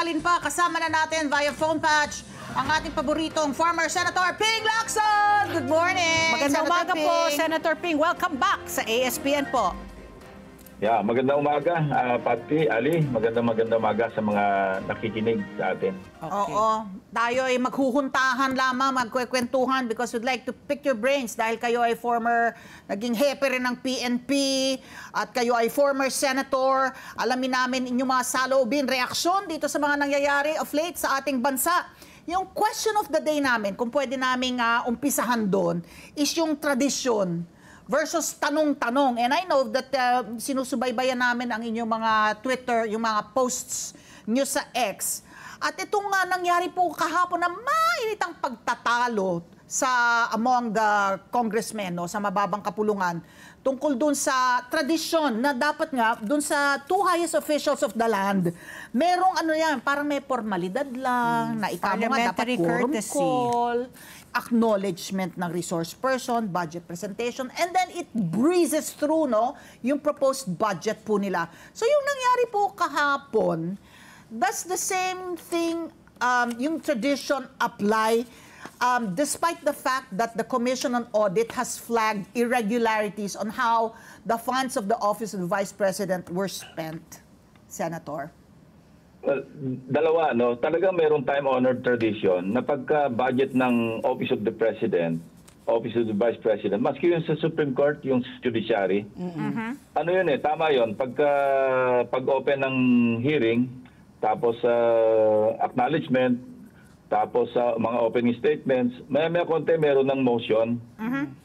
aralin pa, kasama na natin via phone patch ang ating paboritong former Senator Ping Lacson. Good morning, Magandang Senator umaga Ping. po, Senator Ping. Welcome back sa ASPN po. Yeah, magandang umaga, Pati, Ali. Magandang umaga sa mga nakikinig sa atin. Okay. Oo, tayo ay maghuhuntahan lamang, magkwekwentuhan because we'd like to pick your brains dahil kayo ay former, naging hepe rin ng PNP at kayo ay former senator. Alamin namin inyong mga saloobin, reaksyon dito sa mga nangyayari of late sa ating bansa. Yung question of the day namin, kung pwede namin umpisahan doon, is yung tradisyon versus tanong-tanong. And I know that sinusubaybayan namin ang inyong mga Twitter, yung mga posts nyo sa X. At itong nangyari po kahapon na mainitang pagtatalo sa among the congressmen, no, sa mababang kapulungan, tungkol dun sa tradisyon na dapat nga, dun sa two highest officials of the land, merong parang may formalidad lang, na ikaw nga dapat quorum call, acknowledgement ng resource person, budget presentation, and then it breezes through, no, yung proposed budget po nila. So yung nangyari po kahapon, does the same thing, yung tradition apply, despite the fact that the Commission on Audit has flagged irregularities on how the funds of the Office of the Vice President were spent, Senator? Well, dalawa, no? Talagang mayroong time-honored tradition na pagka-budget ng Office of the President, Office of the Vice President, maski yun sa Supreme Court, yung judiciary, ano yun tama yun, pag-open ng hearing, tapos acknowledgement, tapos mga opening statements, maya konti meron ng motion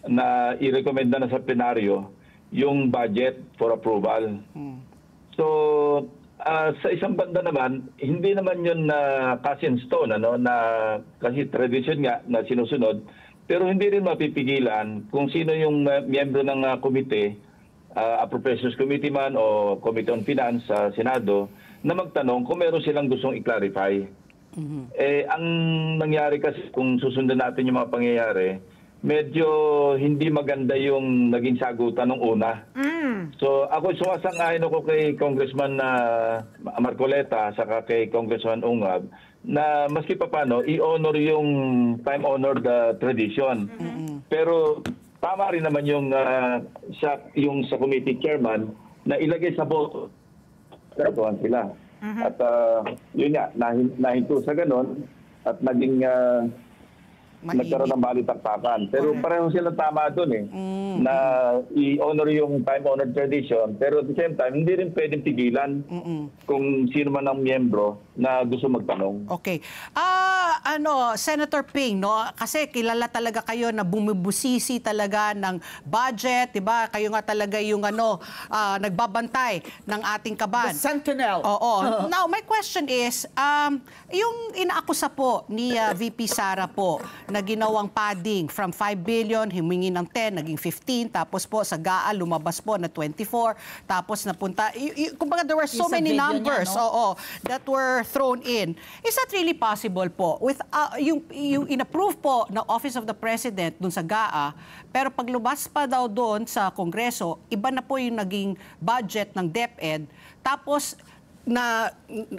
na i-recommend na sa plenaryo yung budget for approval. So, sa isang banda naman, hindi naman yun na cast in stone, na kasi tradition nga na sinusunod, pero hindi rin mapipigilan kung sino yung miyembro ng komite, Appropriations Committee man o Committee on Finance sa Senado, na magtanong kung meron silang gustong i-clarify. Ang nangyari kasi, kung susundan natin yung mga pangyayari, medyo hindi maganda yung naging sagutan ng una. So ako sumasang-ayon ako kay Congressman Marcoleta saka kay Congressman Ungab na maski pa paano i-honor yung time-honored tradition. Pero tama rin naman yung sa committee chairman na ilagay sa boto. Pero sila. At yun nga, nahinto sa ganon at naging nagkaroon ng balitaktakan. Pero pareho sila tama doon na i-honor yung time-honored tradition. Pero at the same time, hindi rin pwedeng pigilan kung sino man ang miyembro na gusto magtanong. Okay. Senator Ping, no? Kasi kilala talaga kayo na bumibusisi talaga ng budget, 'di ba? Kayo nga talaga yung nagbabantay ng ating kaban. The Sentinel. Oo. Now, my question is, yung inaakusa po ni VP Sara po na ginawang padding from 5 billion, humingi ng 10, naging 15, tapos po sa GAA lumabas po na 24, tapos napunta, kumbaga there were so many numbers that were thrown in. Is that really possible po? With yung in-approve po ng Office of the President dun sa GAA, pero paglabas pa daw doon sa Kongreso, iba na po yung naging budget ng DepEd, tapos na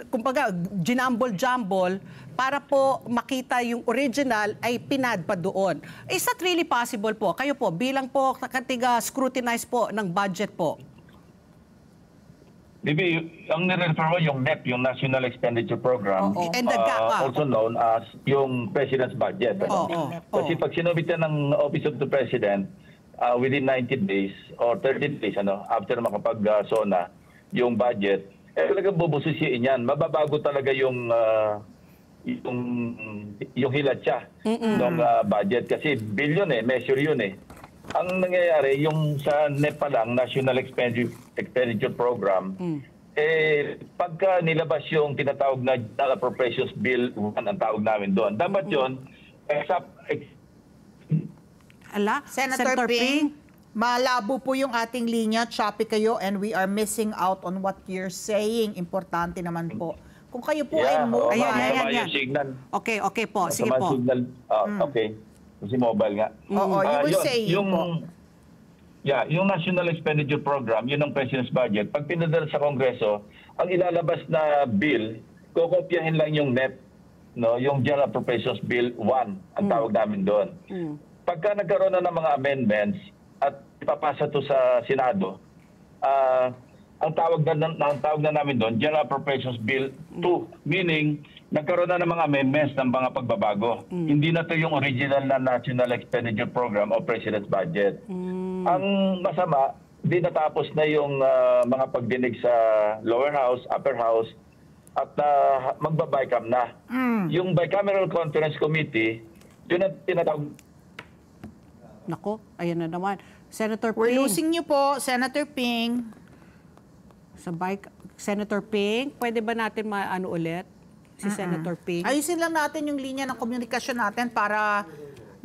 kumbaga ginambol-jambol para po makita yung original ay pinad pa doon. Is that really possible po? Kayo po, bilang po katiga scrutinize po ng budget po. Bibi, ang nire-refer mo yung NEP, yung National Expenditure Program, And the GAA. also known as yung President's Budget. Kasi pag sinubitan ng Office of the President within 90 days or 30 days after makapag-SONA yung budget, talagang bubusisiin yan. Mababago talaga yung hilatsa ng budget. Kasi billion measure yun Ang nangyayari, yung sa NEP pa lang, National Expenditure Program, pagka nilabas yung tinatawag na Appropriations Bill 1, ang tawag namin doon. Dapat yun, Senator Ping, malabo po yung ating linya, choppy kayo, and we are missing out on what you're saying. Importante naman po. Kung kayo po ay mobile. Ayan. Signal. Okay po. Sige po. Signal. Okay. Kasi mobile nga. Oo, you will say po. Yung National Expenditure Program, yun ang President's Budget. Pag pinadala sa Kongreso, ang ilalabas na bill kokopyahin lang yung NEP, no, yung General Appropriations Bill 1, ang tawag namin doon. Pagka nagkaroon na ng mga amendments at ipapasa to sa Senado, ang tawag na namin doon, General Appropriations Bill 2, meaning nagkaroon na ng mga amendments ng mga pagbabago. Hindi na to yung original na National Expenditure Program o President's Budget. Ang masama, di natapos na yung mga pagdinig sa lower house, upper house, at magba-BICAM na. Yung Bicameral Conference Committee, yun ang tinatawag. Nako, ayan na naman. Senator We're Ping. losing you po, Senator Ping. Senator Ping, pwede ba natin maano ulit? Si Senator Ping. Ayusin lang natin yung linya ng komunikasyon natin para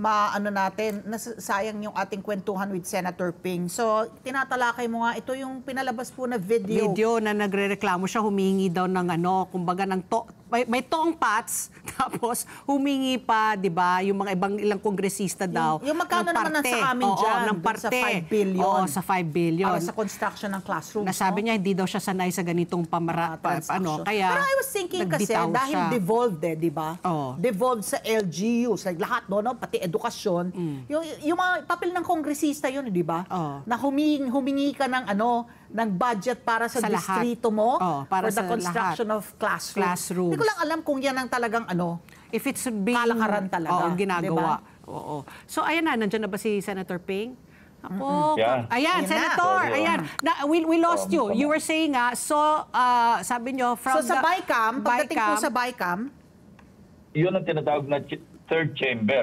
maano natin, nasayang yung ating kwentuhan with Senator Ping. So, tinatalakay mo nga, ito yung pinalabas po na video. Video na nagrereklamo siya, humingi daw ng kumbaga ng may tong pats, tapos humingi pa, di ba, yung mga ilang kongresista daw. Yung magkano ng naman parte. sa amin dyan, ng dun parte. sa 5 billion. Oo, sa 5 billion. Para sa construction ng classrooms. Nasabi niya, hindi daw siya sanay sa ganitong transaction. kaya pero I was thinking kasi, nagbitaw dahil siya. devolved di ba? Oo. Devolved sa LGUs, like lahat, no, pati edukasyon. Yung mga papel ng kongresista yun, di ba? Oo. Na humingi ka ng ng budget para sa Sa lahat. distrito mo Oo, para for the sa construction of classrooms. Hindi ko lang alam kung yan ang talagang if it's being kalakaran talaga, ginagawa. Oo. So ayan na, nandiyan na ba si Senator Ping? Ako, Yeah. ayan, Ayan na. Senator, Sorry, ayan. We lost you. You were saying sabi nyo from So sa BICAM, pagdating po BICAM, sa BICAM, Yun ang tinatawag na third chamber,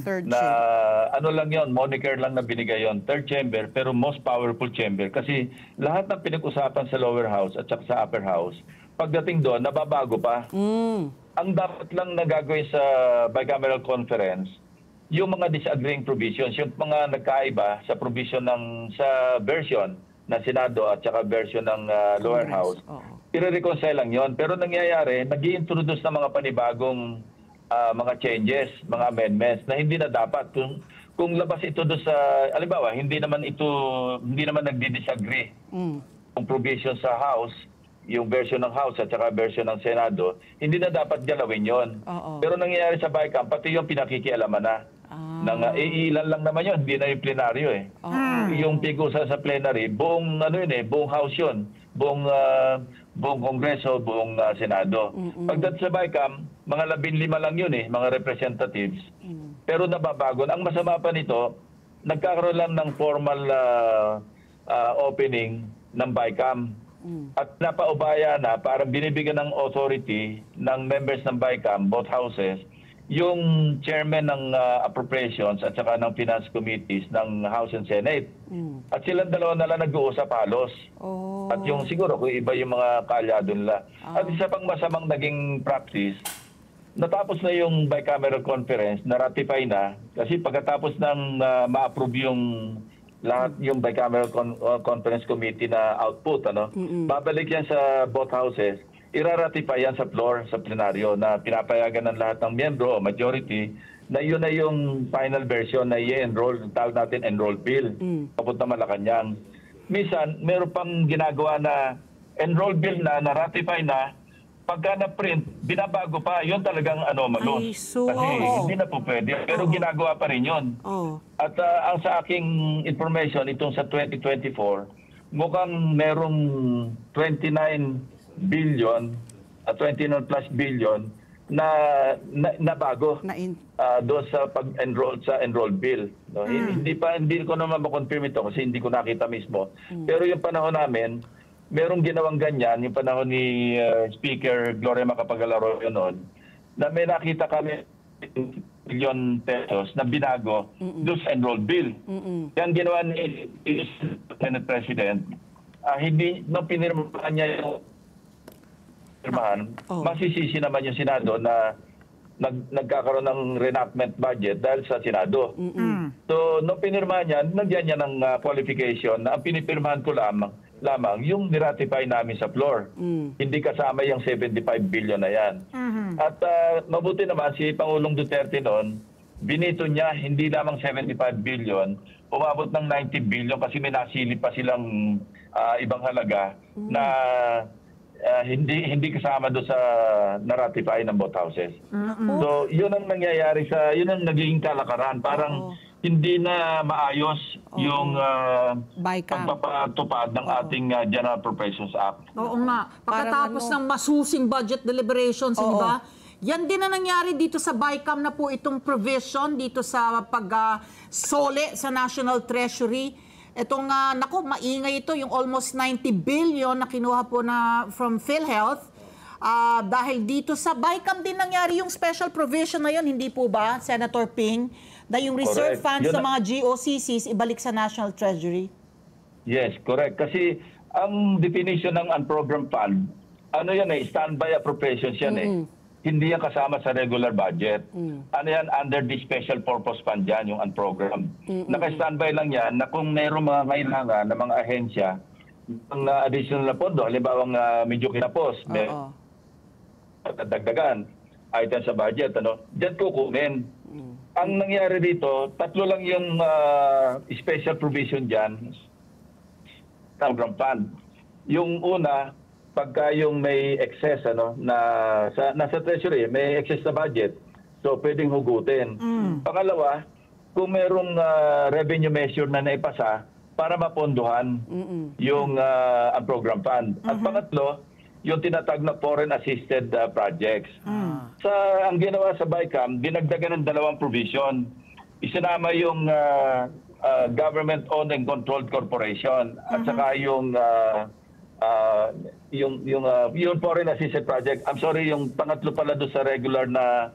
Third na lang yon, moniker lang na binigay yon, third chamber, pero most powerful chamber. Kasi lahat ng pinag-usapan sa lower house at saka sa upper house, pagdating doon, nababago pa. Ang dapat lang nagagawin sa bicameral conference, yung mga disagreeing provisions, yung mga nagkaiba sa provision sa version ng Senado at saka version ng lower house, i-reconcile lang yon. Pero nangyayari, nag-i-introduce ng mga panibagong mga changes, mga amendments na hindi na dapat. Kung labas ito doon sa, halimbawa, hindi naman nagdi-disagree yung provision sa House, yung version ng House at saka version ng Senado, hindi na dapat galawin yon. Pero nangyayari sa BICAM, pati yung pinakikialaman na. Ilan lang naman yun, hindi na yung plenaryo eh. Yung pigusa sa plenary, buong buong House yun, buong Kongreso, buong Senado. Pagdating sa BICAM, mga 15 lang yun mga representatives. Pero nababago. Ang masama pa nito, nagkakaroon lang ng formal opening ng BICAM. At napaubaya na, parang binibigyan ng authority ng members ng BICAM, both houses, yung chairman ng appropriations at saka ng finance committees ng House and Senate. At silang dalawa na lang nag-uusap halos. At yung siguro kung iba yung mga kalyado nila. At isa pang masamang naging practice, natapos na yung bicameral conference, na-ratify na, kasi pagkatapos ng ma-approve yung lahat yung bicameral conference committee na output, babalik yan sa both houses, iraratify yan sa floor, sa plenaryo, na pinapayagan ng lahat ng miyembro o majority na yun na yung final version na i-enroll, tawag natin enroll bill, papunta Malacanang. Minsan, meron pang ginagawa na enroll bill na ratify na, pagka na-print, binabago pa. Yun talagang anomalous. Kasi hindi na po pwede. Pero ginagawa pa rin yun. At ang sa aking information, itong sa 2024, mukhang merong 29 billion at 29 plus billion na bago doon sa pag-enroll sa enroll bill. No? Hindi ko naman ma-confirm ito kasi hindi ko nakita mismo. Pero yung panahon namin, merong ginawang ganyan, yung panahon ni Speaker Gloria Macapagal-Arroyo noon, na may nakita kami billion pesos na binago doon sa enroll bill. Yan ginawa ni Senate President. Hindi, nung pinirmahan niya yung masisisi naman yung Senado na nagkakaroon ng reenactment budget dahil sa Senado. So, nung pinirmahan niya, nagyan niya ng qualification na ang pinipirmahan ko lamang yung niratify namin sa floor. Hindi kasama yung 75 billion na yan. At mabuti naman si Pangulong Duterte noon, binito niya hindi lamang 75 billion, umabot ng 90 billion kasi may nasilip pa silang ibang halaga na hindi kasama do sa na-ratify ng both houses. So, yun ang nangyayari yun ang naging kalakaran. Parang hindi na maayos yung BICAM. pagpapatupad ng ating General Appropriations Act. Oo nga. Parang Pagkatapos ng masusing budget deliberations, di ba? Yan din na nangyari dito sa BICAM na po itong provision dito sa pag-sole sa National Treasury. Itong, naku, maingay ito, yung almost 90 billion na kinuha po from PhilHealth. Dahil dito sa BICAM din nangyari yung special provision na yun, hindi po ba, Senator Ping? Na yung reserve Correct. funds Yun sa mga GOCCs ibalik sa National Treasury? Yes, correct. Kasi ang definition ng unprogrammed fund, ano yan standby appropriations yan Hindi yan kasama sa regular budget. Ano yan, under the special purpose fund yan, yung unprogrammed. Naka-standby lang yan na kung mayroong mga kailangan ng mga ahensya ng additional na pondo, halimbawa medyo kinapos, may dagdagan items sa budget, diyan kukunin. Ang nangyari dito, tatlo lang yung special provision dyan, program fund. Yung una, pagka yung may excess nasa treasury, may excess na budget, so pwedeng hugutin. Pangalawa, kung merong revenue measure na naipasa para mapondohan yung program fund. At pangatlo, yung tinatag na foreign assisted projects. Ang ginawa sa BICAM, dinagdagan ng dalawang provision. Isinama yung government-owned and controlled corporation at saka yung foreign assisted project. I'm sorry, yung pangatlo pala doon sa regular na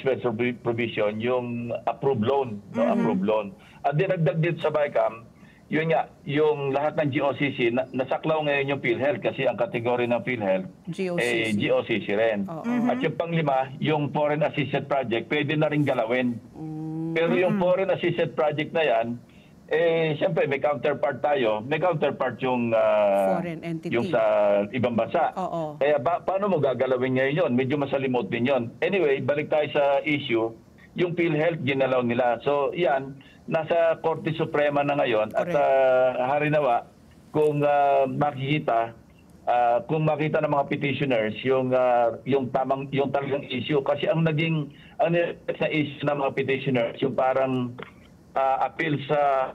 special provision, yung approved loan, approved loan. At dinagdag dito sa BICAM, yun nga, yung lahat ng GOCC, nasaklaw ngayon yung PhilHealth kasi ang kategory ng PhilHealth GOCC rin. At yung panglima, yung foreign assisted project, pwede na rin galawin. Pero yung foreign assisted project na yan, siyempre may counterpart tayo. May counterpart yung foreign entity. Yung sa ibang bansa. Kaya paano mo gagalawin ngayon yun? Medyo masalimot din yun. Anyway, balik tayo sa issue. Yung PhilHealth, ginalaw nila. So, yan, nasa Korte Suprema na ngayon. At harinawa, kung makikita ng mga petitioners yung talagang issue. Kasi ang naging sa issue ng mga petitioners, yung parang appeal sa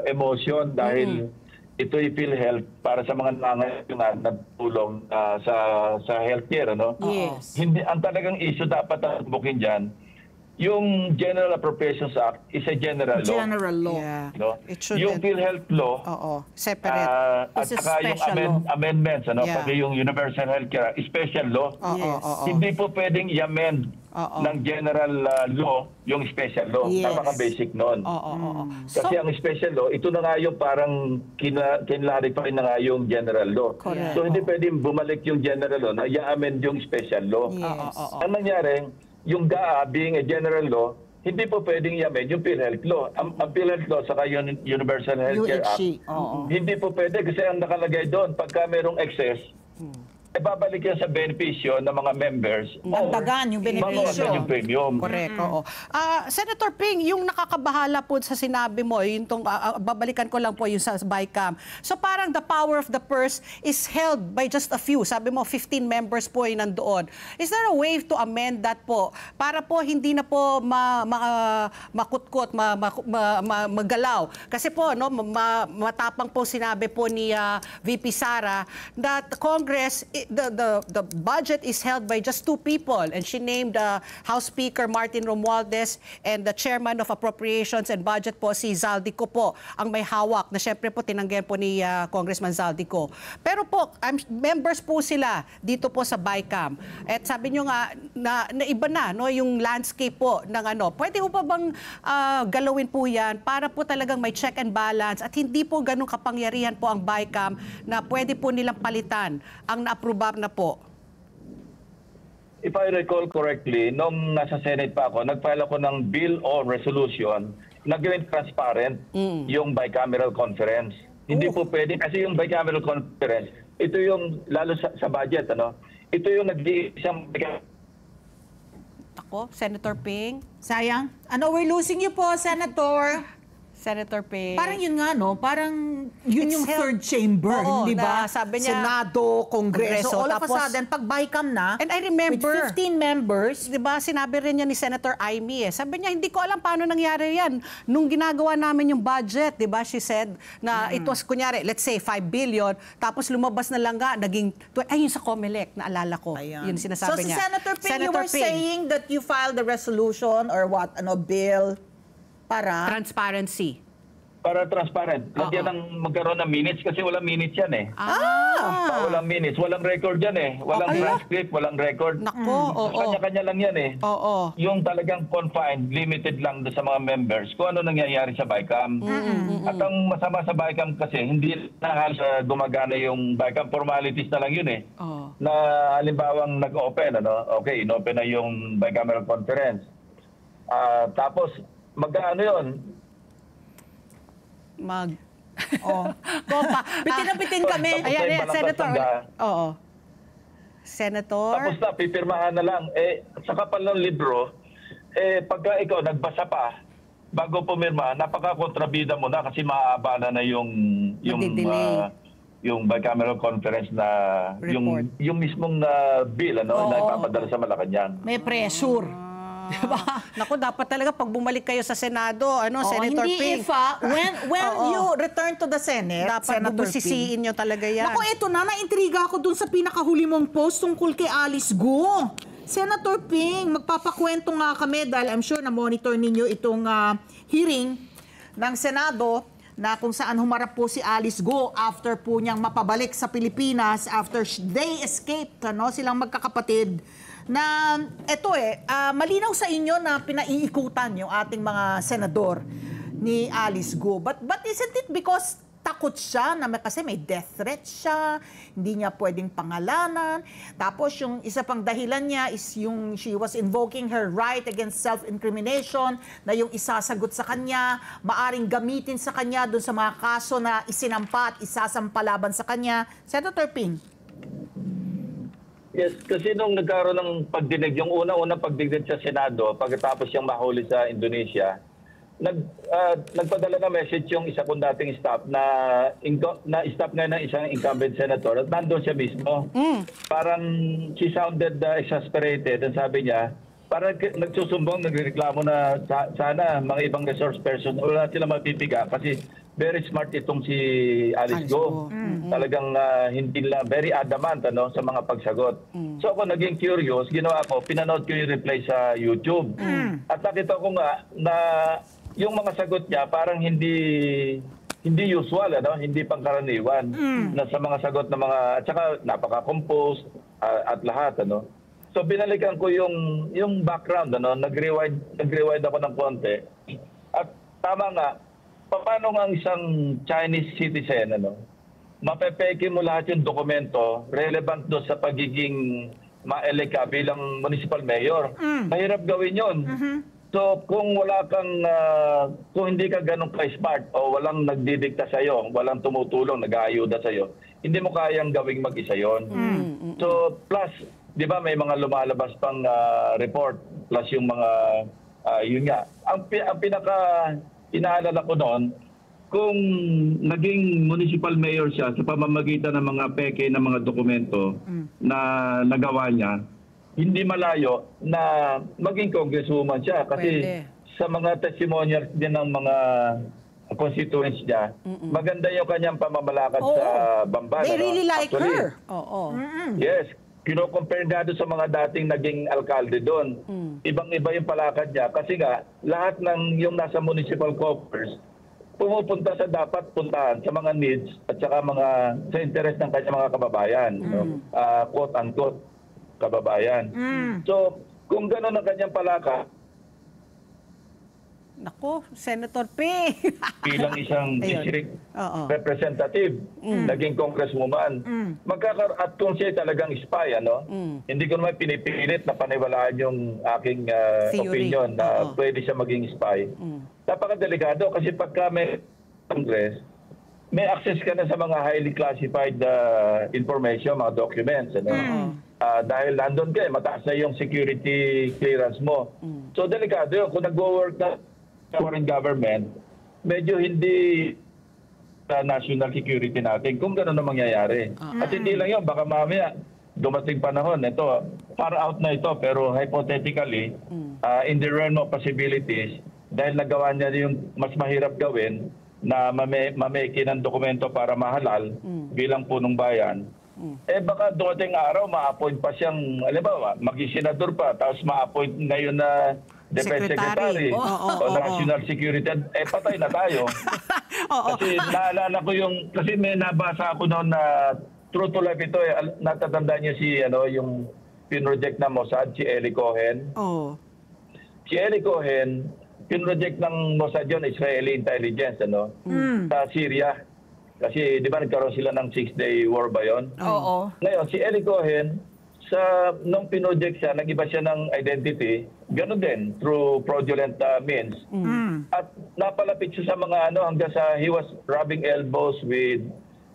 emotion dahil ito yung PhilHealth para sa mga nangangailangan na tulong sa healthcare. Yes. Hindi, ang talagang issue dapat bukin dyan, yung General Appropriations Act is a general law. General law. Yeah. It Yung PhilHealth law, separate. at It's a saka yung special law. amendments, Yeah. pati yung Universal Healthcare, special law. Hindi po pwedeng i-amend ng general law yung special law. Yes. Napaka-basic nun. Kasi ang special law, ito na nga yung parang kinlarify na nga yung general law. Correct. So hindi pwedeng bumalik yung general law na i-amend yung special law. Yes. Ang nangyari, yung GAA being a general law, hindi po pwedeng i-amend yung PhilHealth law. Ang PhilHealth law saka yung Universal Healthcare Act, hindi po pwede kasi ang nakalagay doon, pagka merong excess, babalik yan sa benepisyo ng mga members. Dagdagan yung benepisyo. Yung premium. Correct, oo. Senator Ping, yung nakakabahala po sa sinabi mo, yung babalikan ko lang po yung sa BICAM. So parang the power of the purse is held by just a few. Sabi mo, 15 members po yung nandoon. Is there a way to amend that po? Para po hindi na po makutkot, magalaw. Kasi po, matapang po sinabi po ni VP Sara that Congress, the budget is held by just two people, and she named House Speaker Martin Romualdez and the Chairman of Appropriations and Budget po si Zaldico po ang may hawak na syempre po tinanggihan po ni Congressman Zaldico. Pero po members po sila dito po sa BICAM. At sabi nyo nga na iba na yung landscape po ng Pwede po ba bang galawin po yan para po talagang may check and balance at hindi po ganun kapangyarihan po ang BICAM na pwede po nilang palitan ang na-approve na po? If I recall correctly, nung nasa Senate pa ako, nag-file ako ng bill or resolution na gawin transparent yung bicameral conference. Hindi po pwede kasi yung bicameral conference, ito yung lalo sa budget, ito yung nag-iisang Ako, Senator Ping. Sayang. We're losing you po, Senator. Senator Ping. Parang yun nga, no? Parang yun It's yung held- third chamber, Oo, di ba? na sabi niya, Senado, Kongreso. All of a tapos- sudden, pag BICAM na, And I remember, with 15 members, di ba, sinabi rin niya ni Senator Amy Sabi niya, hindi ko alam paano nangyari yan. Nung ginagawa namin yung budget, di ba, she said, na it was, kunyari, let's say, 5 billion, tapos lumabas na lang nga, naging, ay, yun sa COMELEC, naalala ko. Ayan. Yun sinasabi so, niya. si Senator Ping, you were Ping, saying that you filed a resolution or what, bill para... transparency. Para transparent. Lagyan ng magkaroon ng minutes kasi walang minutes yan eh. Walang minutes. Walang record yan eh. Walang transcript, walang record. Nako, oo. Kanya-kanya lang yan eh. Oo. Yung talagang confined, limited lang doon sa mga members kung ano nangyayari sa BICAM. At ang masama sa BICAM kasi, hindi na gumagana yung BICAM. Formalities na lang yun eh. Oo. Na halimbawang nag-open, okay, inopen na yung bicameral conference. Tapos, magkano yun? Bitin na bitin kami. Tapos Ayan, may ayan, balangkas Senator. tanda. Oo. Senator. Tapos na, pipirmahan na lang. Sa kapal ng libro, pagka ikaw nagbasa pa, bago pumirma, napaka-kontrabida mo na kasi maaabala na yung Madidelay. yung bicameral conference na Report. yung mismong bill na ipapadala sa Malacanang. May pressure. Diba? Naku, dapat talaga pag bumalik kayo sa Senado, Senator hindi Ping. when you return to the Senate, Dapat Senator bubusisiin Ping. nyo talaga yan. Naku, eto na, naintriga ako dun sa pinakahuli mong post tungkol kay Alice Go. Senator Ping, magpapakwento nga kami dahil I'm sure na-monitor ninyo itong hearing ng Senado na kung saan humarap po si Alice Go after po niyang mapabalik sa Pilipinas after they escaped, silang magkakapatid. Na eto malinaw sa inyo na pinaiikutan yung ating mga senador ni Alice Go. But isn't it because takot siya na kasi may death threat siya, hindi niya pwedeng pangalanan. Tapos yung isa pang dahilan niya is yung she was invoking her right against self-incrimination na yung isasagot sa kanya, maaring gamitin sa kanya dun sa mga kaso na isinampa at isasampa laban sa kanya. Senator Ping. Yes, kasi nung nagkaroon ng pagdinig, yung unang pagdinig sa Senado, pagkatapos siyang mahuli sa Indonesia, nagpadala na message yung isa kong dating staff na staff ngayon ng isang incumbent senator at nandun siya mismo. Parang she sounded exasperated and sabi niya, parang nagsusumbong, nagreklamo na sana mga ibang resource person wala sila mapipiga kasi very smart itong si Alice Go. Talagang hindi lang, very adamant sa mga pagsagot. So ako naging curious, ginawa ko, pinanood ko yung reply sa YouTube. At nakita ko nga na yung mga sagot niya parang hindi usual, hindi pangkaraniwan na sa mga sagot ng mga, at saka napaka-composed at lahat, So binalikan ko yung background, nag-rewind ako ng konti. At tama nga, paano nga ang isang Chinese citizen, mapepeke mo lahat yung dokumento relevant do sa pagiging ma-elect ka bilang municipal mayor. Mahirap gawin yun. So kung wala kang, kung hindi ka ganun ka-smart o walang nagdidikta sa'yo, walang tumutulong, nag-aayuda sa'yo, hindi mo kayang gawing mag-isa yun. So plus, di ba may mga lumalabas pang report plus yung mga, yun nga. Ang pinaka inaalala ko noon, kung naging municipal mayor siya sa pamamagitan ng mga peke ng mga dokumento na nagawa niya, hindi malayo na maging congresswoman siya. Kasi sa mga testimonials din ng mga constituents niya, maganda yung kanyang pamamalakad sa Bamban. They really like her. Oo. Yes. Kino-compare nga doon sa mga dating naging alkalde doon. Ibang-iba yung palakad niya. Kasi nga, lahat ng yung nasa municipal coffers, pumupunta sa dapat puntahan sa mga needs at saka sa interest ng kanyang mga kababayan. Quote-unquote, kababayan. So, kung gano'n ang kanyang palakad, Naku, Senator Ping. bilang isang district Oo. representative, naging congresswoman. At kung siya talagang spy, hindi ko naman pinipilit na paniwalaan yung aking Theory. opinion na pwede siya maging spy. Napakadelikado kasi pagka may Congress, may access ka na sa mga highly classified information, mga documents. Dahil nandun ka, mataas na yung security clearance mo. So delikado yun. Kung nag-work na sa foreign government, medyo hindi sa national security natin kung gano'n na mangyayari. At hindi lang yun, baka mamaya dumating panahon, ito, far out na ito, pero hypothetically, in the realm of possibilities, dahil nagawa niya yung mas mahirap gawin na mameki ng dokumento para mahalal bilang punong bayan, baka dumating araw, ma-appoint pa siyang, alam ba, maging senador pa, tapos ma-appoint ngayon na Defense Secretary o National Security, patay na tayo. Kasi naalala ko kasi may nabasa ako noon na true to life ito, natatandaan niyo yung pinroject na Mossad, si Eli Cohen. Si Eli Cohen, pinroject ng Mossad yun, Israeli intelligence, sa Syria. Kasi di ba nagkaroon sila ng 6-day war ba yun? Oo. Ngayon, si Eli Cohen, nung pinroject siya, nag-iba siya ng identity, gano'n din, through fraudulent means. At napalapit siya sa mga hanggang sa he was rubbing elbows with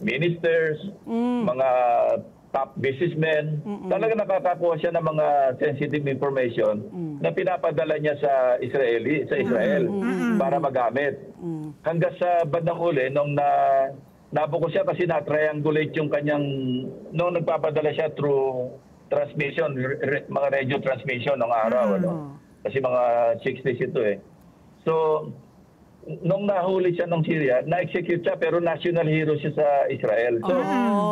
ministers, mga top businessmen. Talaga nakakakuha siya ng mga sensitive information na pinapadala niya sa Israel para magamit. Hanggang sa bandang huli, nung nabuko siya kasi na-triangulate yung kanyang, nung nagpapadala siya through transmission, mga radio transmission ng araw. Kasi mga 60s ito eh. So, nung nahuli siya ng Syria, na-execute siya pero national hero siya sa Israel. So,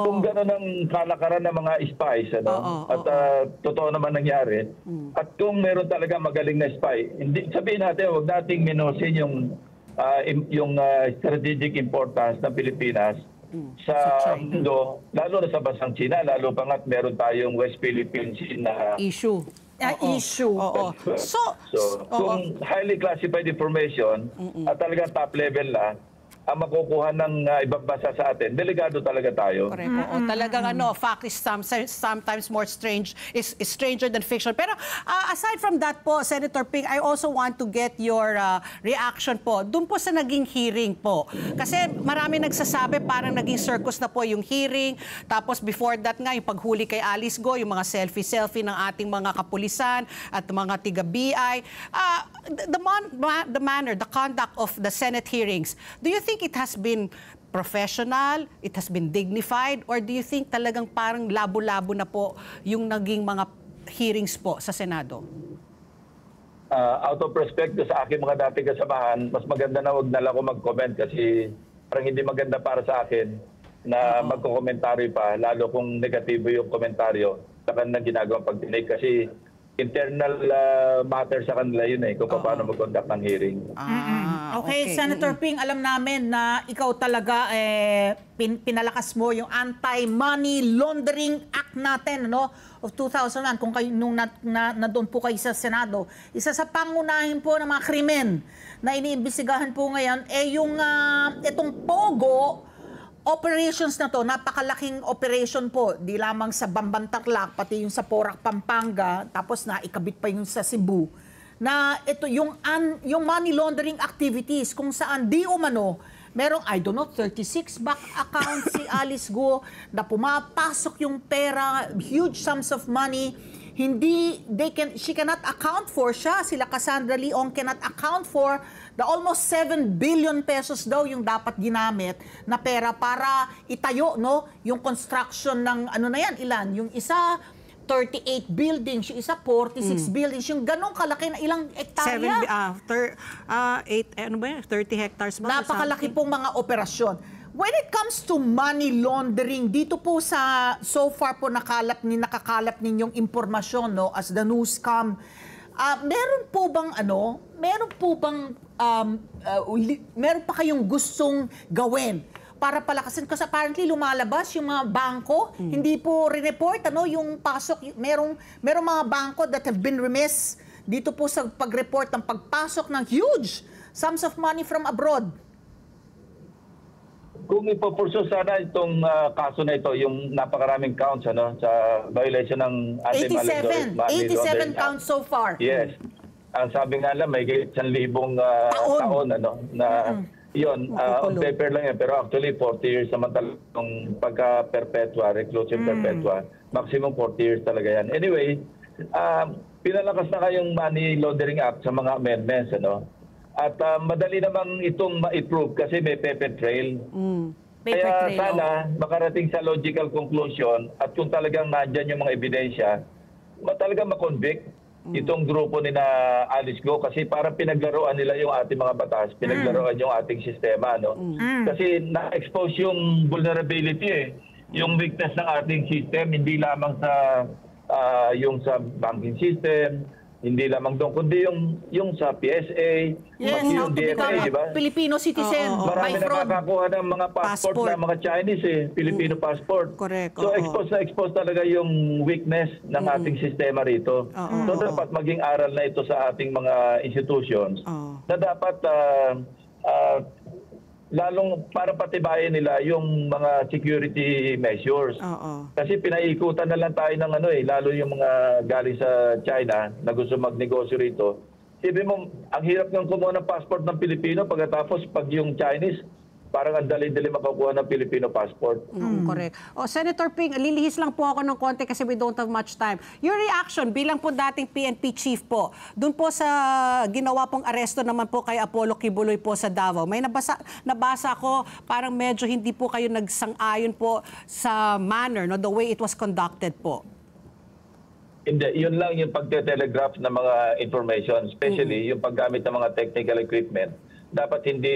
kung gano'n ang kalakaran ng mga spies, at totoo naman nangyari, at kung meron talaga magaling na spy, sabihin natin, huwag nating minusin yung strategic importance ng Pilipinas sa mundo, lalo na sa bansang China, lalo pa nga't meron tayong West Philippine Sea na issue. Issue. So, kung highly classified information at talagang top level na, ang makukuha ng ibang bansa sa atin, delikado talaga tayo. Correct. Talagang fact is sometimes more strange, is stranger than fiction. Pero aside from that po, Senator Ping, I also want to get your reaction po dun po sa naging hearing po. Kasi marami nagsasabi parang naging circus na po yung hearing. Tapos before that nga, yung paghuli kay Alice Go, yung mga selfie-selfie ng ating mga kapulisan at mga tiga-BI. The manner, the conduct of the Senate hearings, do you think it has been professional, it has been dignified, or do you think talagang parang labo-labo na po yung naging mga hearings po sa Senado? Out of respect sa aking mga dating kasamahan, mas maganda na wag na lang ako mag-comment kasi parang hindi maganda para sa akin na magko-komentaryo pa, lalo kung negatibo yung komentaryo sa kanilang ginagawang pagdinig kasi internal matter sa kanila yun kung paano mag-conduct ng hearing. Okay, Senator Ping, alam namin na ikaw talaga pinalakas mo yung Anti-Money Laundering Act natin of 2001 kung kayo nung nandoon po kayo sa Senado. Isa sa pangunahin po ng mga krimen na iniimbestigahan po ngayon yung itong Pogo operations na to, napakalaking operation po, di lamang sa Bambantarlac, pati yung sa Porac, Pampanga, tapos na ikabit pa yung sa Cebu, na ito yung money laundering activities kung saan di umano, merong, I don't know, 36 bank accounts si Alice Go na pumapasok yung pera, huge sums of money, she cannot account for sila Cassandra Leong cannot account for the almost 7 billion pesos daw yung dapat ginamit na pera para itayo yung construction ng ilan, yung isa 38 buildings, yung isa 46 buildings, yung ganong kalaki na ilang hektarya. 30 hectares ba? Napakalaki pong mga operasyon. When it comes to money laundering, dito po so far po nakakalap ninyong impormasyon as the news come, meron pa kayong gustong gawin para palakasin? Kasi apparently lumalabas yung mga bangko, hindi po re-report yung pasok, merong mga bangko that have been remiss dito po sa pag-report ng pagpasok ng huge sums of money from abroad. Kung ipopurso sana itong kaso na ito, yung napakaraming counts sa violation ng anti-money laundering 87 counts so far. Yes. Ang sabi nga lang, may 1,000 taon yun, on paper lang yan. Pero actually, 40 years naman talagang pagka-perpetua, reclusion perpetua. Maximum 40 years talaga yan. Anyway, pinalakas na kayong Money Laundering Act sa mga amendments. At madali namang itong ma-approve kasi may paper trail. Paper Kaya trail, sana makarating sa logical conclusion at kung talagang nandyan yung mga ebidensya, talagang makonvict itong grupo ni na Alice Go kasi parang pinaglaruan nila yung ating mga batas, pinaglaruan yung ating sistema. No? Kasi na-expose yung vulnerability yung weakness ng ating system, hindi lamang sa yung sa banking system, hindi lamang doon, kundi yung sa PSA, Yes, pati how yung to DFA, become di ba? a Filipino citizen by Marami fraud. nakakakuha ng mga passport Passport. na mga Chinese Filipino passport. Correct, So oo. expose talaga yung weakness ng ating sistema rito. So dapat maging aral na ito sa ating mga institutions na dapat lalong para patibayin nila yung mga security measures. Kasi pinaikutan na lang tayo ng lalo yung mga galing sa China na gusto magnegosyo rito. Sabi mo, ang hirap ng kumuha ng passport ng Pilipino pagkatapos pag yung Chinese, parang ang dali-dali makakuha ng Filipino passport. Correct. Senator Ping, lilihis lang po ako ng konti kasi we don't have much time. Your reaction bilang po dating PNP chief po, dun po sa ginawa pong aresto naman po kay Apollo Kibuloy po sa Davao. May nabasa ko, parang medyo hindi po kayo nagsang-ayon po sa manner, no, the way it was conducted po. Hindi, yun lang yung pagte-telegraph ng mga information, especially yung paggamit ng mga technical equipment. Dapat hindi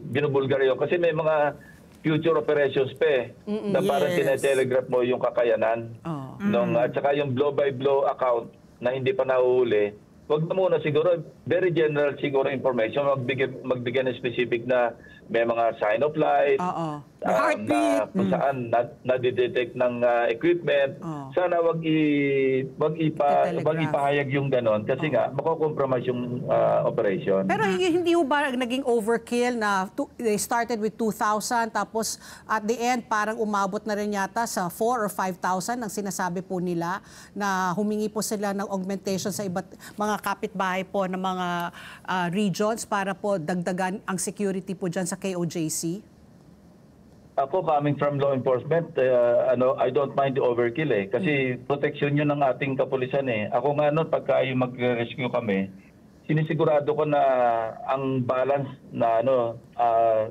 binubulgar yun. Kasi may mga future operations pa na parang tinetelegraph mo yung kakayanan. At saka yung blow-by-blow account na hindi pa nahuhuli, wag na muna siguro, very general siguro information, magbigay ng specific na may mga sign of life, heartbeat, na kung saan nadidetect ng equipment. Sana wag ipahayag yung ganon kasi nga makokompromise yung operation. Pero hindi ho ba naging overkill na they started with 2,000 tapos at the end parang umabot na rin yata sa 4,000 or 5,000 ang sinasabi po nila na humingi po sila ng augmentation sa iba't mga kapitbahay po ng mga regions para po dagdagan ang security po dyan sa KOJC? Ako, coming from law enforcement, I don't mind the overkill kasi protection yun ng ating kapulisan Ako nga noon, pagka yung mag-rescue kami, sinisigurado ko na ang balance na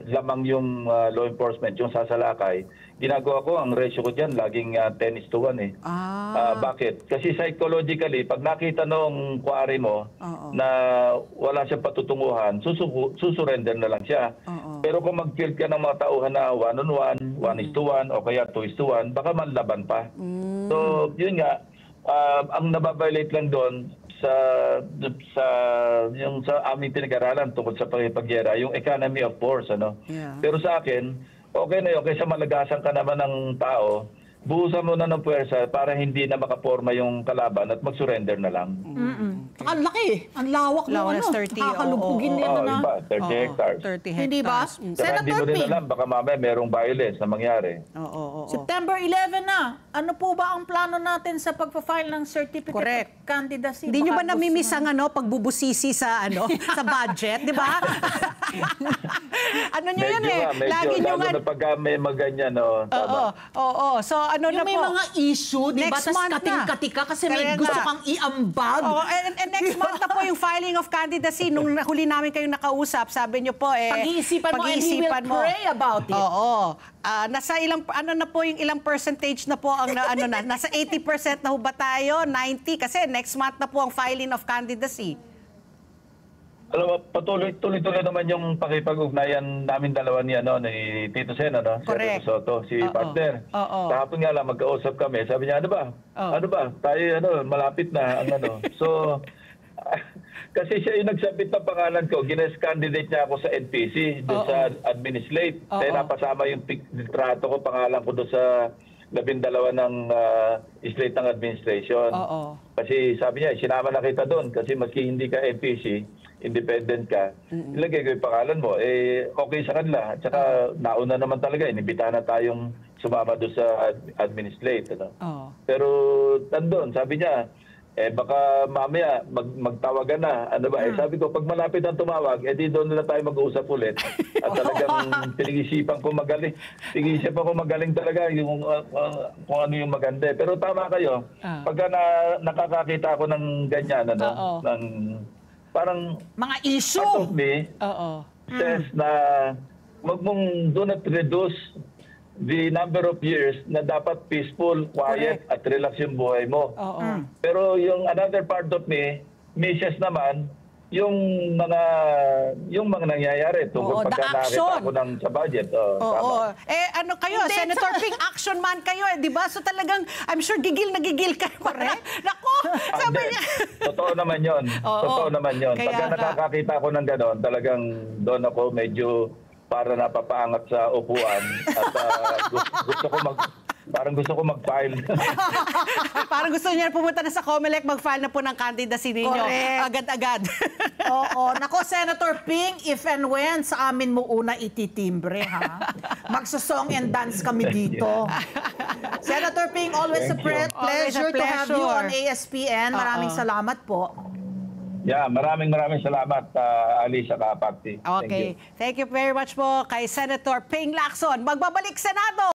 lamang yung law enforcement, yung sasalakay. Ginagawa ko, ang ratio ko dyan, laging 10:1 Bakit? Kasi psychologically, pag nakita nung kuwari mo na wala siyang patutunguhan, susurrender na lang siya. Pero kung mag-field ka ng mga tauhan na 1-on-1, 1:1, o kaya 2:1, baka manlaban pa. So, yun nga, ang nababiolate lang doon sa aming pinag-aralan tungkol sa pagyera, yung economy of force. Pero sa akin, okay na yun. Kaysa malagasan ka naman ng tao, buhusan mo na ng puwersa para hindi na makaporma yung kalaban at mag-surrender na lang. Ang laki, ang lawak mo, Lawas 30, Nakakalubugin nito na. Iba, 30 hectares. 30 hectares. Hindi ba? Saka hindi Senator mo rin Ping, alam, baka mamaya merong violence na mangyari. September 11 na. Ano po ba ang plano natin sa pagpa-file ng certificate Correct. of candidacy? Hindi nyo ba Baka namimiss gusto ang pagbubusisi sa sa budget, di ba? Ano nyo yun Medyo Lagi nyo lalo na pagka may maganyan, tama. Oo. So ano yung na may po? mga issue, di ba? Next Tapos month na. kating-katika kasi may Kaya gusto nga. kang iambag. And next month na po yung filing of candidacy. Nung huli namin kayong nakausap, sabi nyo po Pag-iisipan mo and he will pray about it. Oo. Nasa ilang na po yung ilang percentage na po ang nasa 80% na ho ba tayo? 90 kasi next month na po ang filing of candidacy. Alam mo, tuloy-tuloy naman yung pakipag-ugnayan namin dalawa ni Tito Sen, Correct. Senator Soto, si partner. Kahapon nga lang magkausap kami. Sabi niya, ano ba? Tayo malapit na ang So kasi siya yung nagsabit ng pangalan ko, gines-candidate niya ako sa NPC, doon sa administrate. Kaya napasama yung litrato ko, pangalan ko doon sa 12 ng slate ng administration. Kasi sabi niya, sinama na kita doon kasi maski hindi ka NPC, independent ka, ilagay ko yung pangalan mo, okay sa kanila. At saka nauna naman talaga, inibitahan na tayong sumama doon sa administrate. Pero nandun, sabi niya, baka mamaya magtawagan na. Sabi ko, pag malapit ang tumawag, di doon na tayo mag-uusap ulit. At talagang pinag-isipan ko magaling. Pinag-isipan ko magaling talaga yung, kung ano yung maganda. Pero tama kayo, pagka nakakakita ako ng ganyan, parang Mga part of issue. me Oo. says na wag mong do not reduce the number of years na dapat peaceful, quiet, at relax yung buhay mo. Oo. Pero yung another part of me, misses naman, yung mga nangyayari Oo, tungkol the pagka nakita action. ko sa budget. Oo. Tama. Ano kayo, Hindi, Senator sa- Ping, action man kayo di ba? So talagang, I'm sure gigil na gigil kayo. Correct. Nako, sabi Hindi. niya. Totoo naman yun. Oo. Totoo naman yun. Kaya Pagka nga. nakakakita ko ng gano'n, talagang doon ako medyo para napapaangat sa upuan at gusto ko mag-file. Parang gusto niya pumunta na sa COMELEC, mag-file na po ng candidacy ninyo. Correct. Agad-agad. Oo. Nako, Senator Ping, if and when sa amin mo una ititimbre, ha? Magsasong and dance kami dito. Senator Ping, always Thank a you. pleasure Always a to have you on pleasure. ASPN. Maraming salamat po. Yeah, maraming salamat, Ali sa Kapakti. Okay. Thank you very much po kay Senator Ping Lacson. Magbabalik Senado!